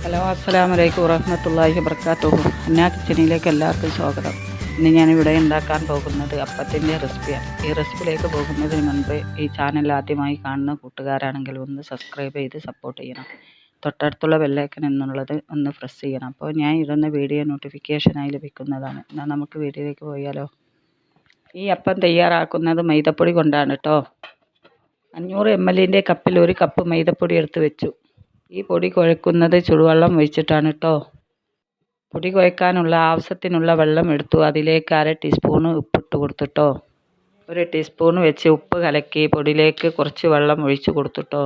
Hello, അസ്സലാമു അലൈക്കും വറഹ്മത്തുള്ളാഹി വബറകാതുഹു. അന്നാ കിച്ചണിലേക്ക് എല്ലാവർക്കും സ്വാഗതം. ഇന്ന് ഞാനിവിടെ ഉണ്ടാക്കാൻ പോകുന്നത് അപ്പത്തിൻ്റെ റെസിപ്പിയാണ്. ഈ റെസിപ്പിയിലേക്ക് പോകുന്നതിന് മുൻപ് ഈ ചാനൽ ആദ്യമായി കാണുന്ന കൂട്ടുകാരാണെങ്കിൽ ഒന്ന് സബ്സ്ക്രൈബ് ചെയ്ത് സപ്പോർട്ട് ചെയ്യണം. തൊട്ടടുത്തുള്ള ബെല്ലൈക്കൺ എന്നുള്ളത് ഒന്ന് പ്രസ് ചെയ്യണം. അപ്പോൾ ഞാൻ ഇടുന്ന വീഡിയോ നോട്ടിഫിക്കേഷനായി ലഭിക്കുന്നതാണ്. എന്നാൽ നമുക്ക് വീഡിയോയിലേക്ക് പോയാലോ. ഈ അപ്പം തയ്യാറാക്കുന്നത് മൈദപ്പൊടി കൊണ്ടാണ് കേട്ടോ. 500 ml കപ്പിൽ 1 കപ്പ് മൈദപ്പൊടി എടുത്ത് വെച്ചു. ഈ പൊടി കുഴക്കുന്നത് ചുടുവെള്ളം ഒഴിച്ചിട്ടാണ് കേട്ടോ. പൊടി കുഴക്കാനുള്ള ആവശ്യത്തിനുള്ള വെള്ളം എടുത്തു. അതിലേക്ക് 1/2 ടീസ്പൂൺ ഉപ്പിട്ട് കൊടുത്തിട്ടോ. 1 ടീസ്പൂൺ വെച്ച് ഉപ്പ് കലക്കി പൊടിയിലേക്ക് കുറച്ച് വെള്ളം ഒഴിച്ചു കൊടുത്തിട്ടോ.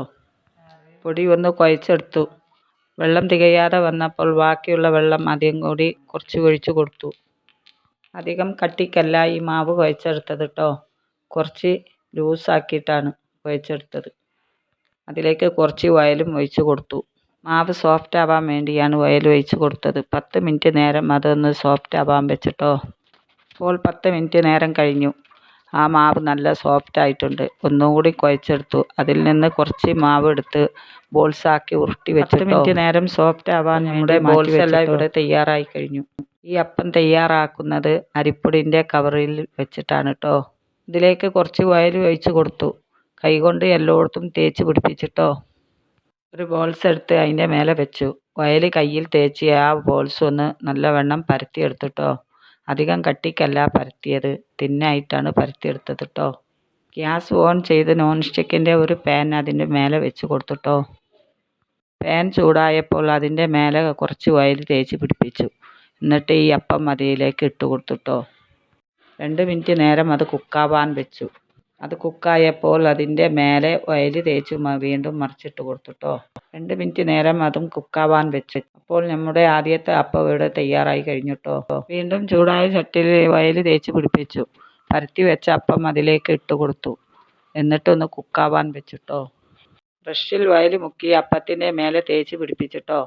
പൊടി ഒന്ന് കുഴച്ചെടുത്തു. വെള്ളം തികയാതെ വന്നപ്പോൾ ബാക്കിയുള്ള വെള്ളം ആദ്യം കൂടി കുറച്ച് ഒഴിച്ചു കൊടുത്തു. അധികം കട്ടിക്കല്ല ഈ മാവ് കുഴച്ചെടുത്തത് കേട്ടോ. കുറച്ച് ലൂസാക്കിയിട്ടാണ് കുഴച്ചെടുത്തത്. അതിലേക്ക് കുറച്ച് ഓയിലും ഒഴിച്ച് കൊടുത്തു. മാവ് സോഫ്റ്റ് ആവാൻ വേണ്ടിയാണ് ഓയിൽ ഒഴിച്ച് കൊടുത്തത്. 10 മിനിറ്റ് നേരം അതൊന്ന് സോഫ്റ്റ് ആവാൻ വെച്ചിട്ടോ. ഇപ്പോൾ 10 മിനിറ്റ് നേരം കഴിഞ്ഞു. ആ മാവ് നല്ല സോഫ്റ്റ് ആയിട്ടുണ്ട്. ഒന്നും കൂടി കുഴച്ചെടുത്തു. അതിൽ നിന്ന് കുറച്ച് മാവ് എടുത്ത് ബോൾസാക്കി ഉരുട്ടി വെച്ചു. 10 മിനിറ്റ് നേരം സോഫ്റ്റ് ആവാൻ നമ്മുടെ ബോൾസ് എല്ലാം ഇവിടെ തയ്യാറായി കഴിഞ്ഞു. ഈ അപ്പം തയ്യാറാക്കുന്നത് അരിപ്പൊടിൻ്റെ കവറിൽ വെച്ചിട്ടാണ് കേട്ടോ. ഇതിലേക്ക് കുറച്ച് ഓയിൽ ഒഴിച്ച് കൊടുത്തു. കൈകൊണ്ട് എല്ലായിടത്തും തേച്ച് പിടിപ്പിച്ചിട്ടോ. ഒരു ബോൾസ് എടുത്ത് അതിൻ്റെ മേലെ വെച്ചു. ഓയിൽ കയ്യിൽ തേച്ച് ആ ബോൾസ് ഒന്ന് നല്ലവണ്ണം പരത്തിയെടുത്തിട്ടോ. അധികം കട്ടിക്കല്ല പരത്തിയത്, തിന്നായിട്ടാണ് പരത്തിയെടുത്തത് കേട്ടോ. ഗ്യാസ് ഓൺ ചെയ്ത് നോൺ സ്റ്റിക്കിൻ്റെ ഒരു പാൻ അതിൻ്റെ മേലെ വെച്ച് കൊടുത്തിട്ടോ. പാൻ ചൂടായപ്പോൾ അതിൻ്റെ മേലെ കുറച്ച് ഓയിൽ തേച്ച് പിടിപ്പിച്ചു. എന്നിട്ട് ഈ അപ്പം അതിലേക്ക് ഇട്ട് കൊടുത്തിട്ടോ. 2 മിനിറ്റ് നേരം അത് കുക്കാവാൻ വെച്ചു. അത് കുക്കായപ്പോൾ അതിൻ്റെ മേലെ ഓയിൽ തേച്ച് വീണ്ടും മറിച്ചിട്ട് കൊടുത്തിട്ടോ. 2 മിനിറ്റ് നേരം അതും കുക്കാവാൻ വെച്ചു. അപ്പോൾ നമ്മുടെ ആദ്യത്തെ അപ്പം ഇവിടെ തയ്യാറായി കഴിഞ്ഞിട്ടോ. വീണ്ടും ചൂടായ ചട്ടിയിൽ ഓയിൽ തേച്ച് പിടിപ്പിച്ചു. പരത്തി വെച്ച അപ്പം അതിലേക്ക് ഇട്ട് കൊടുത്തു. എന്നിട്ടൊന്ന് കുക്കാവാൻ വെച്ചിട്ടോ. ബ്രഷിൽ ഓയിൽ മുക്കി അപ്പത്തിൻ്റെ മേലെ തേച്ച് പിടിപ്പിച്ചിട്ടോ.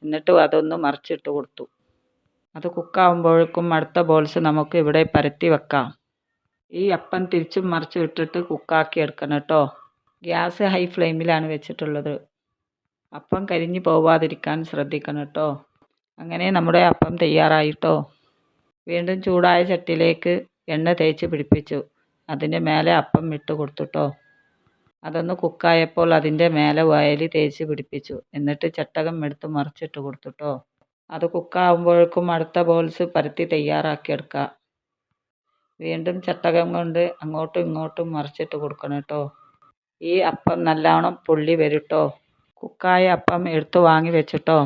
എന്നിട്ട് അതൊന്ന് മറിച്ചിട്ട് കൊടുത്തു. അത് കുക്കാവുമ്പോഴേക്കും അടുത്ത ബോൾസ് നമുക്ക് ഇവിടെ പരത്തി വെക്കാം. ഈ അപ്പം തിരിച്ചും മറിച്ചും ഇട്ടിട്ട് കുക്കാക്കി എടുക്കണം കേട്ടോ. ഗ്യാസ് ഹൈ ഫ്ലെയിമിലാണ് വെച്ചിട്ടുള്ളത്. അപ്പം കരിഞ്ഞു പോവാതിരിക്കാൻ ശ്രദ്ധിക്കണം കേട്ടോ. അങ്ങനെ നമ്മുടെ അപ്പം തയ്യാറായിട്ടോ. വീണ്ടും ചൂടായ ചട്ടിയിലേക്ക് എണ്ണ തേച്ച് പിടിപ്പിച്ചു. അതിൻ്റെ മേലെ അപ്പം ഇട്ട് കൊടുത്തുട്ടോ. അതൊന്ന് കുക്കായപ്പോൾ അതിൻ്റെ മേലെ ഓയിൽ തേച്ച് പിടിപ്പിച്ചു. എന്നിട്ട് ചട്ടകം എടുത്ത് മറിച്ചിട്ട് കൊടുത്തുട്ടോ. അത് കുക്കാവുമ്പോഴേക്കും അടുത്ത ബോൾസ് പരത്തി തയ്യാറാക്കിയെടുക്കാം. വീണ്ടും ചട്ടകം കൊണ്ട് അങ്ങോട്ടും ഇങ്ങോട്ടും മറിച്ചിട്ട് കൊടുക്കണം കേട്ടോ. ഈ അപ്പം നല്ലോണം പൊള്ളി വരും കേട്ടോ. കുക്കായ അപ്പം എടുത്ത് വാങ്ങി വെച്ചിട്ടോ.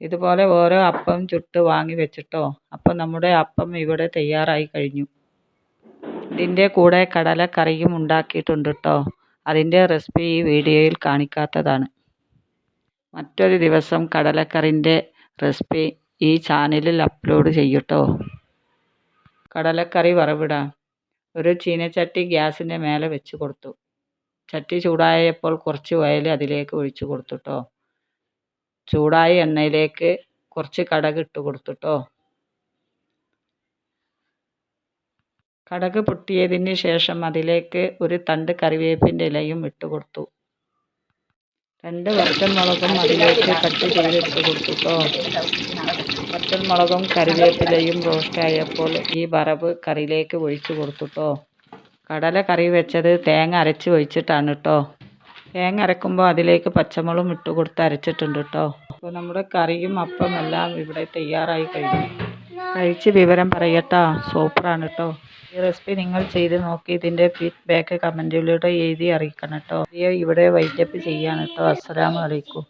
ഇതുപോലെ ഓരോ അപ്പം ചുട്ട് വാങ്ങി വെച്ചിട്ടോ. അപ്പം നമ്മുടെ അപ്പം ഇവിടെ തയ്യാറായി കഴിഞ്ഞു. ഇതിൻ്റെ കൂടെ കടലക്കറിയും ഉണ്ടാക്കിയിട്ടുണ്ട് കേട്ടോ. അതിൻ്റെ റെസിപ്പി ഈ വീഡിയോയിൽ കാണിക്കാത്തതാണ്. മറ്റൊരു ദിവസം കടലക്കറിൻ്റെ റെസിപ്പി ഈ ചാനലിൽ അപ്ലോഡ് ചെയ്യൂട്ടോ. കടലക്കറി വറവിടാം. ഒരു ചീനച്ചട്ടി ഗ്യാസിൻ്റെ മേലെ വെച്ച് കൊടുത്തു. ചട്ടി ചൂടായപ്പോൾ കുറച്ച് ഓയിൽ അതിലേക്ക് ഒഴിച്ചു കൊടുത്തുട്ടോ. ചൂടായ എണ്ണയിലേക്ക് കുറച്ച് കടുക് ഇട്ട് കൊടുത്തുട്ടോ. കടുക് പൊട്ടിയതിന് ശേഷം അതിലേക്ക് ഒരു തണ്ട് കറിവേപ്പിൻ്റെ ഇലയും ഇട്ട് കൊടുത്തു. 2 വറ്റൽമുളകും അതിലേക്ക് കട്ട് ചെയ്തിട്ട് കൊടുത്തുട്ടോ. വറ്റൽമുളകും കറിവേപ്പിലയും റോസ്റ്റായപ്പോൾ ഈ വറവ് കറിയിലേക്ക് ഒഴിച്ചു കൊടുത്തുട്ടോ. കടല കറി വെച്ചത് തേങ്ങ അരച്ച് ഒഴിച്ചിട്ടാണ് കേട്ടോ. തേങ്ങ അരക്കുമ്പോൾ അതിലേക്ക് പച്ചമുളകും ഇട്ട് കൊടുത്ത് അരച്ചിട്ടുണ്ട് കേട്ടോ. അപ്പോൾ നമ്മുടെ കറിയും അപ്പം എല്ലാം ഇവിടെ തയ്യാറായി കഴിഞ്ഞു. കഴിച്ച് വിവരം പറയട്ടോ. സൂപ്പറാണ് കേട്ടോ. ഈ റെസിപ്പി നിങ്ങൾ ചെയ്ത് നോക്കി ഇതിൻ്റെ ഫീഡ്ബാക്ക് കമൻറ്റിലൂടെ എഴുതി അറിയിക്കണം കേട്ടോ. ഇവിടെ വൈൻഡപ്പ് ചെയ്യാണ് കേട്ടോ. അസ്സലാമു അലൈക്കും.